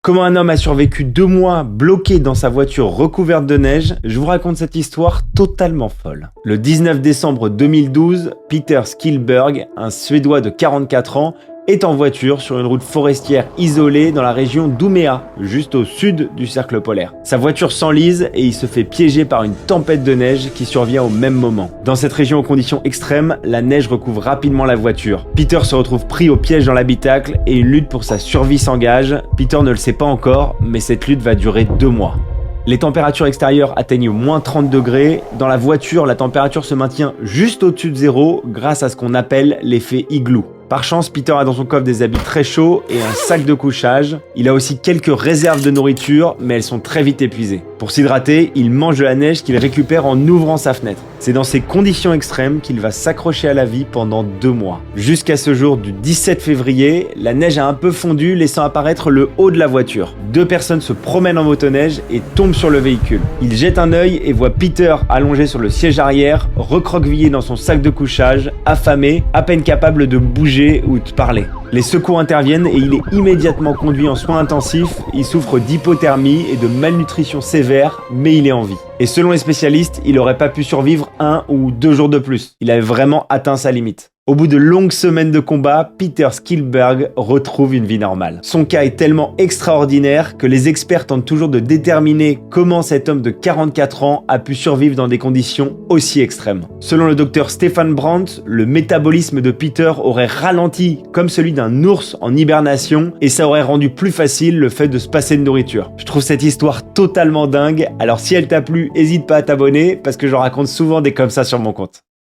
Comment un homme a survécu 2 mois bloqué dans sa voiture recouverte de neige, je vous raconte cette histoire totalement folle. Le 19 décembre 2012, Peter Skillberg, un Suédois de 44 ans, est en voiture sur une route forestière isolée dans la région d'Umeå, juste au sud du cercle polaire. Sa voiture s'enlise et il se fait piéger par une tempête de neige qui survient au même moment. Dans cette région aux conditions extrêmes, la neige recouvre rapidement la voiture. Peter se retrouve pris au piège dans l'habitacle et une lutte pour sa survie s'engage. Peter ne le sait pas encore, mais cette lutte va durer 2 mois. Les températures extérieures atteignent moins 30 degrés. Dans la voiture, la température se maintient juste au-dessus de zéro grâce à ce qu'on appelle l'effet igloo. Par chance, Peter a dans son coffre des habits très chauds et un sac de couchage. Il a aussi quelques réserves de nourriture, mais elles sont très vite épuisées. Pour s'hydrater, il mange de la neige qu'il récupère en ouvrant sa fenêtre. C'est dans ces conditions extrêmes qu'il va s'accrocher à la vie pendant 2 mois. Jusqu'à ce jour du 17 février, la neige a un peu fondu, laissant apparaître le haut de la voiture. 2 personnes se promènent en motoneige et tombent sur le véhicule. Ils jettent un œil et voient Peter allongé sur le siège arrière, recroquevillé dans son sac de couchage, affamé, à peine capable de bouger ou de parler. Les secours interviennent et il est immédiatement conduit en soins intensifs. Il souffre d'hypothermie et de malnutrition sévère, mais il est en vie. Et selon les spécialistes, il aurait pas pu survivre 1 ou 2 jours de plus. Il avait vraiment atteint sa limite. Au bout de longues semaines de combat, Peter Skillberg retrouve une vie normale. Son cas est tellement extraordinaire que les experts tentent toujours de déterminer comment cet homme de 44 ans a pu survivre dans des conditions aussi extrêmes. Selon le docteur Stefan Brandt, le métabolisme de Peter aurait ralenti comme celui d'un ours en hibernation et ça aurait rendu plus facile le fait de se passer de nourriture. Je trouve cette histoire totalement dingue, alors si elle t'a plu, n'hésite pas à t'abonner parce que j'en raconte souvent des comme ça sur mon compte.